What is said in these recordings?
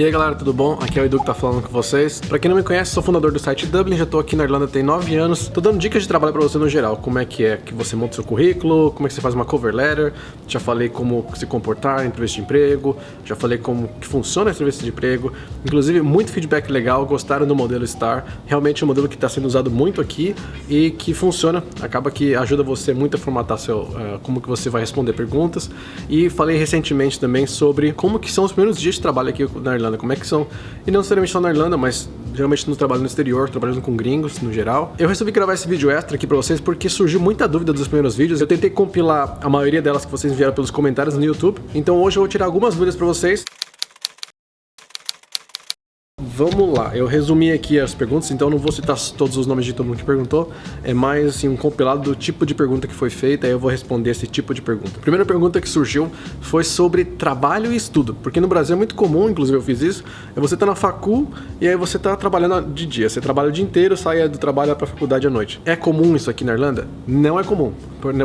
E aí galera, tudo bom? Aqui é o Edu que tá falando com vocês. Pra quem não me conhece, sou fundador do site Dublin, já tô aqui na Irlanda tem 9 anos. Tô dando dicas de trabalho pra você no geral, como é que você monta seu currículo, como é que você faz uma cover letter, já falei como se comportar em entrevista de emprego, já falei como que funciona a entrevista de emprego, inclusive muito feedback legal, gostaram do modelo STAR, realmente é um modelo que tá sendo usado muito aqui e que funciona, acaba que ajuda você muito a formatar como que você vai responder perguntas. E falei recentemente também sobre como que são os primeiros dias de trabalho aqui na Irlanda, como é que são, e não necessariamente só na Irlanda, mas geralmente no trabalho no exterior, trabalhando com gringos no geral. Eu resolvi gravar esse vídeo extra aqui pra vocês porque surgiu muita dúvida dos primeiros vídeos. Eu tentei compilar a maioria delas que vocês enviaram pelos comentários no YouTube, então hoje eu vou tirar algumas dúvidas pra vocês. Vamos lá, eu resumi aqui as perguntas, então não vou citar todos os nomes de todo mundo que perguntou, é mais assim um compilado do tipo de pergunta que foi feita, aí eu vou responder esse tipo de pergunta. A primeira pergunta que surgiu foi sobre trabalho e estudo, porque no Brasil é muito comum, inclusive eu fiz isso, é você tá na facul e aí você tá trabalhando de dia, você trabalha o dia inteiro, sai do trabalho pra faculdade à noite. É comum isso aqui na Irlanda? Não é comum,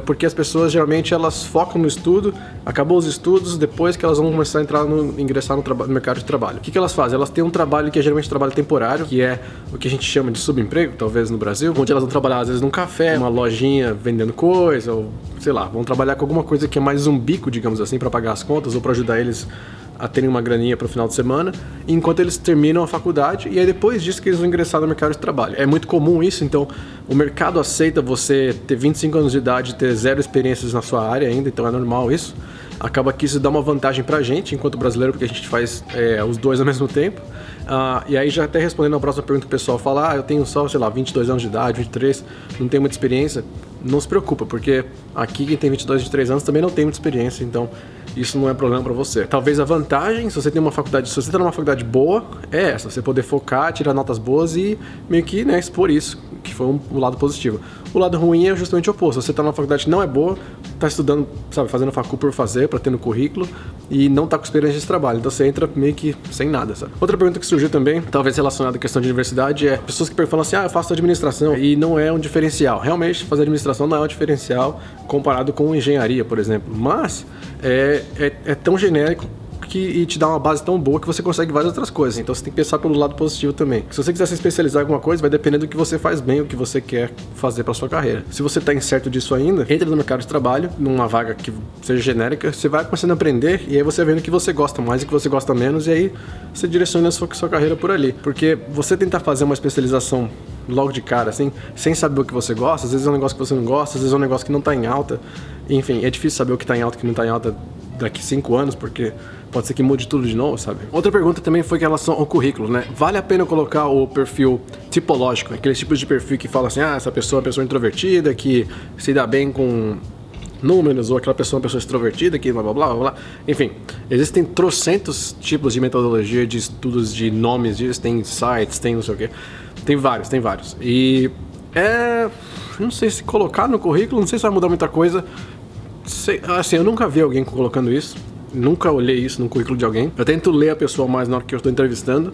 porque as pessoas geralmente elas focam no estudo, acabou os estudos, depois que elas vão começar a ingressar no mercado de trabalho. O que elas fazem? Elas têm um trabalho que é geralmente trabalho temporário, que é o que a gente chama de subemprego, talvez no Brasil, onde elas vão trabalhar às vezes num café, uma lojinha vendendo coisa, ou sei lá, vão trabalhar com alguma coisa que é mais um bico, digamos assim, para pagar as contas ou para ajudar eles a terem uma graninha para o final de semana, enquanto eles terminam a faculdade, e aí depois disso que eles vão ingressar no mercado de trabalho. É muito comum isso, então o mercado aceita você ter 25 anos de idade e ter zero experiências na sua área ainda, então é normal isso. Acaba que isso dá uma vantagem pra gente, enquanto brasileiro, porque a gente faz os dois ao mesmo tempo. E aí já até respondendo a próxima pergunta que o pessoal fala, eu tenho só, sei lá, 22 anos de idade, 23, não tenho muita experiência. Não se preocupa, porque aqui quem tem 22, 23 anos também não tem muita experiência, então isso não é problema pra você. Talvez a vantagem, se você tem uma faculdade, se você tá numa faculdade boa, é essa, você poder focar, tirar notas boas e meio que, né, expor isso, que foi o lado positivo. O lado ruim é justamente o oposto, você tá numa faculdade que não é boa, tá estudando, sabe, fazendo facul por fazer, pra ter no currículo, e não tá com experiência de trabalho, então você entra meio que sem nada, sabe? Outra pergunta que surgiu também, talvez relacionada à questão de universidade, é pessoas que falam assim, eu faço administração, e não é um diferencial. Realmente, fazer administração não é um diferencial comparado com engenharia, por exemplo, mas é tão genérico e te dá uma base tão boa que você consegue várias outras coisas, então você tem que pensar pelo lado positivo também. Se você quiser se especializar em alguma coisa, vai depender do que você faz bem, o que você quer fazer para sua carreira. Se você está incerto disso ainda, entra no mercado de trabalho, numa vaga que seja genérica, você vai começando a aprender e aí você vai vendo que você gosta mais e que você gosta menos, e aí você direciona a sua carreira por ali. Porque você tentar fazer uma especialização logo de cara, assim, sem saber o que você gosta, às vezes é um negócio que você não gosta, às vezes é um negócio que não tá em alta, enfim, é difícil saber o que tá em alta e o que não tá em alta daqui 5 anos, porque pode ser que mude tudo de novo, sabe? Outra pergunta também foi em relação ao currículo, né? Vale a pena colocar o perfil tipológico, aqueles tipos de perfil que fala assim, essa pessoa é uma pessoa introvertida, que se dá bem com números, ou aquela pessoa é uma pessoa extrovertida, que blá blá blá blá. Enfim, existem trocentos tipos de metodologia de estudos de nomes disso, tem sites, tem não sei o quê. Tem vários. E não sei se colocar no currículo, não sei se vai mudar muita coisa. Assim, eu nunca vi alguém colocando isso. Nunca olhei isso no currículo de alguém. Eu tento ler a pessoa mais na hora que eu estou entrevistando.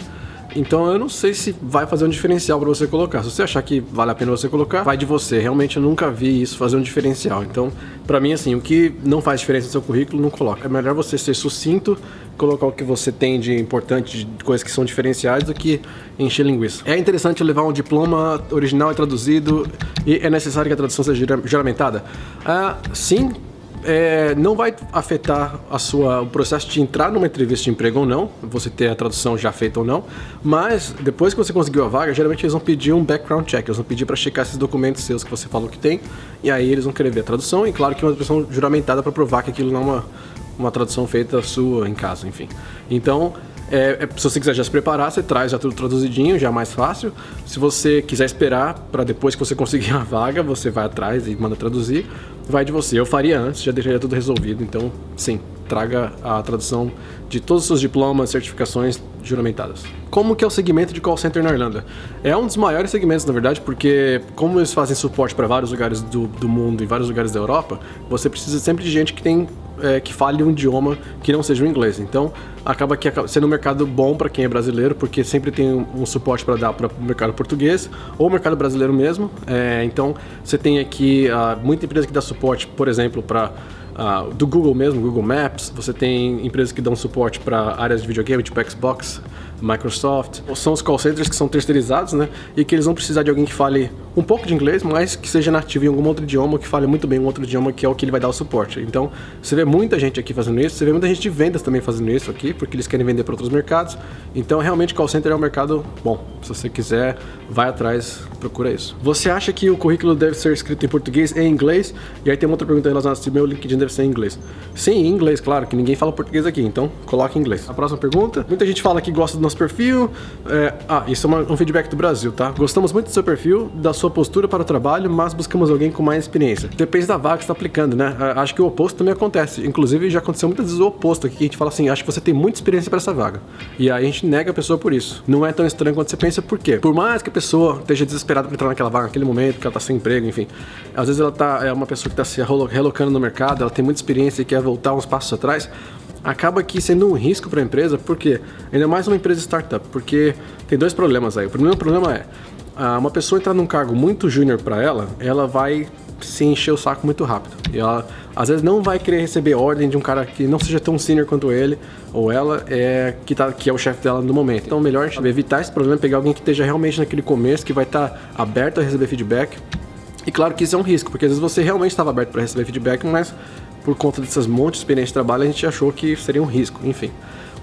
Então eu não sei se vai fazer um diferencial para você colocar. Se você achar que vale a pena você colocar, vai de você. Realmente eu nunca vi isso fazer um diferencial. Então, pra mim, assim, o que não faz diferença no seu currículo, não coloca. É melhor você ser sucinto, colocar o que você tem de importante, de coisas que são diferenciais, do que encher linguiça. É interessante levar um diploma original e traduzido, e é necessário que a tradução seja juramentada? Sim. Não vai afetar o processo de entrar numa entrevista de emprego ou não, você ter a tradução já feita ou não, mas depois que você conseguiu a vaga, geralmente eles vão pedir um background check, eles vão pedir para checar esses documentos seus que você falou que tem, e aí eles vão querer ver a tradução, e claro que uma tradução juramentada para provar que aquilo não é uma tradução feita sua em casa, enfim. Então, se você quiser já se preparar, você traz já tudo traduzidinho, já é mais fácil. Se você quiser esperar para depois que você conseguir a vaga, você vai atrás e manda traduzir, vai de você. Eu faria antes, já deixaria tudo resolvido, então sim, traga a tradução de todos os seus diplomas, certificações juramentadas. Como que é o segmento de call center na Irlanda? É um dos maiores segmentos, na verdade, porque como eles fazem suporte para vários lugares do mundo e vários lugares da Europa, você precisa sempre de gente que fale um idioma que não seja o inglês. Então, acaba sendo um mercado bom para quem é brasileiro, porque sempre tem um suporte para dar para o mercado português ou o mercado brasileiro mesmo. Então, você tem aqui muita empresa que dá suporte, por exemplo, para do Google mesmo, Google Maps, você tem empresas que dão suporte para áreas de videogame, tipo Xbox, Microsoft. São os call centers que são terceirizados, né? E que eles vão precisar de alguém que fale um pouco de inglês, mas que seja nativo em algum outro idioma, que fale muito bem um outro idioma, que é o que ele vai dar o suporte. Então, você vê muita gente aqui fazendo isso, você vê muita gente de vendas também fazendo isso aqui, porque eles querem vender para outros mercados. Então, realmente, call center é um mercado bom. Se você quiser, vai atrás, procura isso. Você acha que o currículo deve ser escrito em português e em inglês? E aí tem uma outra pergunta relacionada se meu LinkedIn deve ser em inglês. Sim, em inglês, claro, que ninguém fala português aqui, então coloque em inglês. A próxima pergunta. Muita gente fala que gosta do nosso perfil. Isso é um feedback do Brasil, tá? Gostamos muito do seu perfil, da sua postura para o trabalho, mas buscamos alguém com mais experiência. Depende da vaga que você está aplicando, né? Acho que o oposto também acontece. Inclusive, já aconteceu muitas vezes o oposto aqui, que a gente fala assim, acho que você tem muita experiência para essa vaga. E aí a gente nega a pessoa por isso. Não é tão estranho quanto você pensa, por quê? Por mais que a pessoa esteja desesperada para entrar naquela vaga, naquele momento, que ela está sem emprego, enfim. Às vezes ela é uma pessoa que está se relocando no mercado, ela tem muita experiência e quer voltar uns passos atrás, acaba aqui sendo um risco para a empresa, porque ainda mais uma empresa startup, porque tem dois problemas aí. O primeiro problema é, uma pessoa entrar num cargo muito júnior para ela vai se encher o saco muito rápido. E ela, às vezes, não vai querer receber ordem de um cara que não seja tão senior quanto ele, ou ela, que é o chefe dela no momento. Então, melhor evitar esse problema, pegar alguém que esteja realmente naquele começo, que vai estar aberto a receber feedback. E claro que isso é um risco, porque às vezes você realmente estava aberto para receber feedback, mas por conta dessas montes de experiência de trabalho, a gente achou que seria um risco, enfim.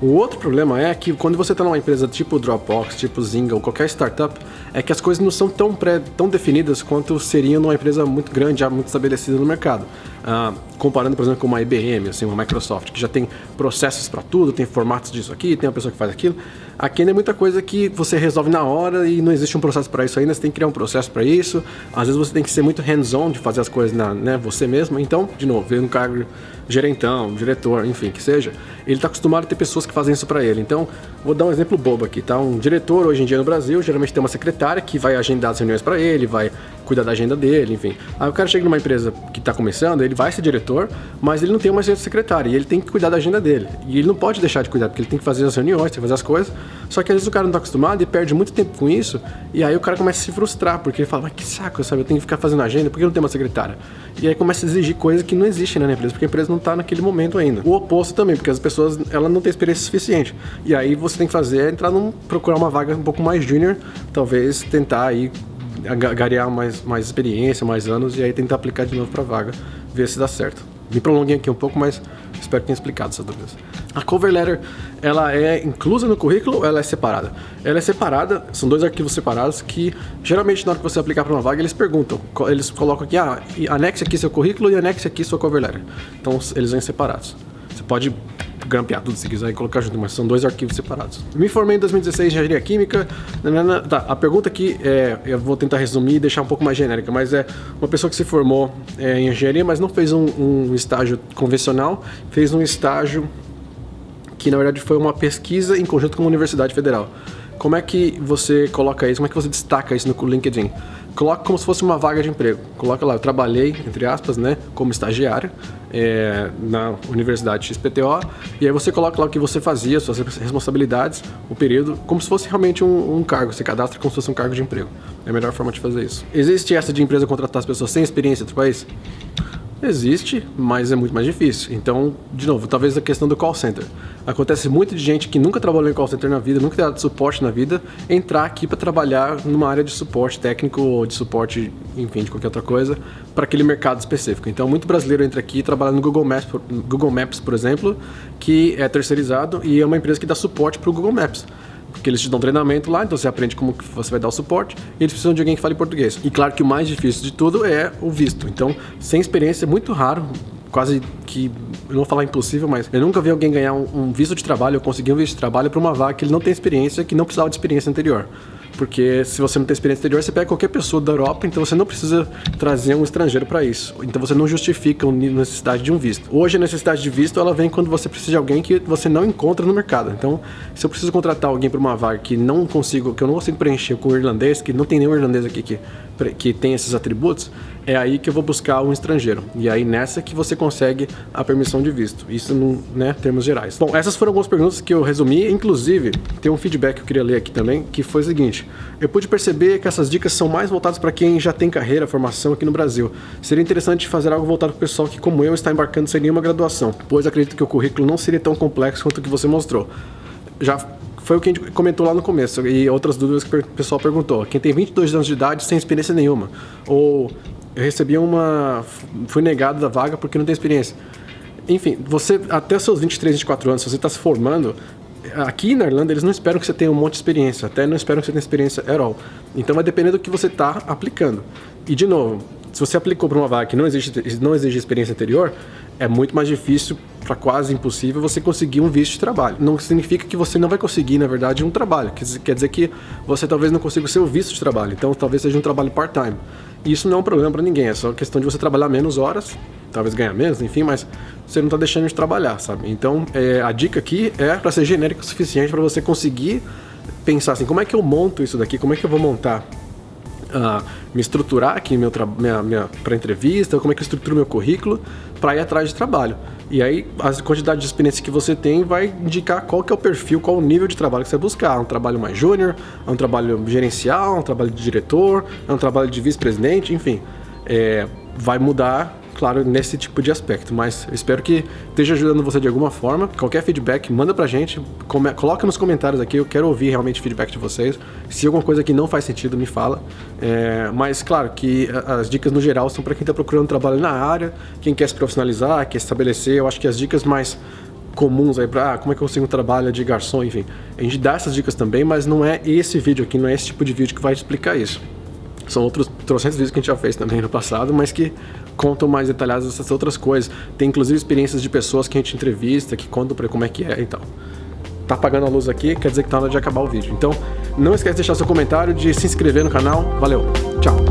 O outro problema é que quando você está numa empresa tipo Dropbox, tipo Zynga ou qualquer startup, é que as coisas não são tão definidas quanto seriam numa empresa muito grande, já muito estabelecida no mercado. Comparando, por exemplo, com uma IBM, assim, uma Microsoft, que já tem processos para tudo, tem formatos disso aqui, tem uma pessoa que faz aquilo. Aqui ainda é muita coisa que você resolve na hora e não existe um processo para isso ainda, você tem que criar um processo para isso. Às vezes você tem que ser muito hands-on de fazer as coisas você mesmo. Então, de novo, vem um cargo gerentão, diretor, enfim, que seja, ele está acostumado a ter pessoas que fazem isso para ele. Então, vou dar um exemplo bobo aqui, tá? Um diretor hoje em dia no Brasil, geralmente tem uma secretária que vai agendar as reuniões para ele, vai cuidar da agenda dele, enfim. Aí o cara chega numa empresa que está começando, ele vai ser diretor, mas ele não tem uma secretária e ele tem que cuidar da agenda dele. E ele não pode deixar de cuidar, porque ele tem que fazer as reuniões, tem que fazer as coisas. Só que às vezes o cara não está acostumado e perde muito tempo com isso, e aí o cara começa a se frustrar, porque ele fala, mas que saco, sabe? Eu tenho que ficar fazendo agenda, por que eu não tenho uma secretária? E aí começa a exigir coisas que não existem, né, na empresa, porque a empresa não está naquele momento ainda. O oposto também, porque as pessoas, ela não tem experiência suficiente. E aí você tem que fazer é procurar uma vaga um pouco mais júnior, talvez tentar aí garear mais experiência, mais anos, e aí tentar aplicar de novo para a vaga, ver se dá certo. Me prolonguei aqui um pouco, mas espero que tenha explicado essas dúvidas. A cover letter, ela é inclusa no currículo ou ela é separada? Ela é separada, são dois arquivos separados que, geralmente, na hora que você aplicar para uma vaga, eles perguntam, eles colocam aqui, anexe aqui seu currículo e anexe aqui sua cover letter. Então, eles vêm separados. Você pode grampear tudo se quiser e colocar junto, mas são dois arquivos separados. Me formei em 2016 em engenharia química. Tá, a pergunta aqui eu vou tentar resumir e deixar um pouco mais genérica, mas é uma pessoa que se formou em engenharia, mas não fez um estágio convencional, fez um estágio que na verdade foi uma pesquisa em conjunto com uma universidade federal. Como é que você coloca isso? Como é que você destaca isso no LinkedIn? Coloca como se fosse uma vaga de emprego. Coloca lá, eu trabalhei, entre aspas, né, como estagiário na Universidade XPTO, e aí você coloca lá o que você fazia, suas responsabilidades, o período, como se fosse realmente um cargo. Você cadastra como se fosse um cargo de emprego. É a melhor forma de fazer isso. Existe essa de empresa contratar as pessoas sem experiência em outro país? Existe, mas é muito mais difícil. Então, de novo, talvez a questão do call center. Acontece muito de gente que nunca trabalhou em call center na vida, nunca teve suporte na vida, entrar aqui para trabalhar numa área de suporte técnico ou de suporte, enfim, de qualquer outra coisa, para aquele mercado específico. Então, muito brasileiro entra aqui e trabalha no Google Maps, por exemplo, que é terceirizado e é uma empresa que dá suporte para o Google Maps. Porque eles te dão treinamento lá, então você aprende como que você vai dar o suporte, e eles precisam de alguém que fale português. E claro que o mais difícil de tudo é o visto. Então, sem experiência é muito raro, quase que, eu não vou falar impossível, mas eu nunca vi alguém ganhar um visto de trabalho, ou conseguir um visto de trabalho para uma vaga que ele não tem experiência, que não precisava de experiência anterior. Porque se você não tem experiência anterior, você pega qualquer pessoa da Europa, então você não precisa trazer um estrangeiro para isso. Então você não justifica a necessidade de um visto. Hoje a necessidade de visto, ela vem quando você precisa de alguém que você não encontra no mercado. Então, se eu preciso contratar alguém para uma vaga que eu não consigo preencher com o irlandês, que não tem nenhum irlandês aqui que tem esses atributos, é aí que eu vou buscar um estrangeiro. E aí nessa que você consegue a permissão de visto. Isso em termos gerais. Bom, essas foram algumas perguntas que eu resumi. Inclusive, tem um feedback que eu queria ler aqui também, que foi o seguinte. Eu pude perceber que essas dicas são mais voltadas para quem já tem carreira, formação aqui no Brasil. Seria interessante fazer algo voltado para o pessoal que, como eu, está embarcando sem nenhuma graduação, pois acredito que o currículo não seria tão complexo quanto o que você mostrou. Já foi o que a gente comentou lá no começo, e outras dúvidas que o pessoal perguntou. Quem tem 22 anos de idade sem experiência nenhuma, ou eu recebi fui negado da vaga porque não tem experiência. Enfim, você até os seus 23, 24 anos, se você está se formando, aqui na Irlanda eles não esperam que você tenha um monte de experiência, até não esperam que você tenha experiência at all. Então vai depender do que você está aplicando. E de novo, se você aplicou para uma vaga que não exige experiência anterior, é muito mais difícil, para quase impossível, você conseguir um visto de trabalho. Não significa que você não vai conseguir, na verdade, um trabalho. Quer dizer que você talvez não consiga o seu visto de trabalho. Então talvez seja um trabalho part-time. E isso não é um problema para ninguém, é só questão de você trabalhar menos horas, talvez ganhar menos, enfim, mas você não está deixando de trabalhar, sabe? Então a dica aqui é para ser genérica o suficiente para você conseguir pensar assim, como é que eu monto isso daqui, como é que eu vou montar, me estruturar aqui para entrevista, como é que eu estruturo meu currículo para ir atrás de trabalho. E aí a quantidade de experiência que você tem vai indicar qual que é o perfil, qual o nível de trabalho que você vai buscar. É um trabalho mais júnior, é um trabalho gerencial, é um trabalho de diretor, é um trabalho de vice-presidente, enfim. Vai mudar, claro, nesse tipo de aspecto, mas eu espero que esteja ajudando você de alguma forma. Qualquer feedback, manda pra gente, coloca nos comentários aqui, eu quero ouvir realmente o feedback de vocês. Se alguma coisa aqui não faz sentido, me fala. Mas claro que as dicas no geral são para quem está procurando trabalho na área, quem quer se profissionalizar, quer se estabelecer. Eu acho que as dicas mais comuns aí para como é que eu consigo um trabalho de garçom, enfim. A gente dá essas dicas também, mas não é esse vídeo aqui, não é esse tipo de vídeo que vai explicar isso. São outros 300 vídeos que a gente já fez também no passado, mas que contam mais detalhadas essas outras coisas. Tem inclusive experiências de pessoas que a gente entrevista, que contam pra como é que é e tal. Tá apagando a luz aqui, quer dizer que tá na hora de acabar o vídeo. Então, não esquece de deixar seu comentário, de se inscrever no canal. Valeu, tchau!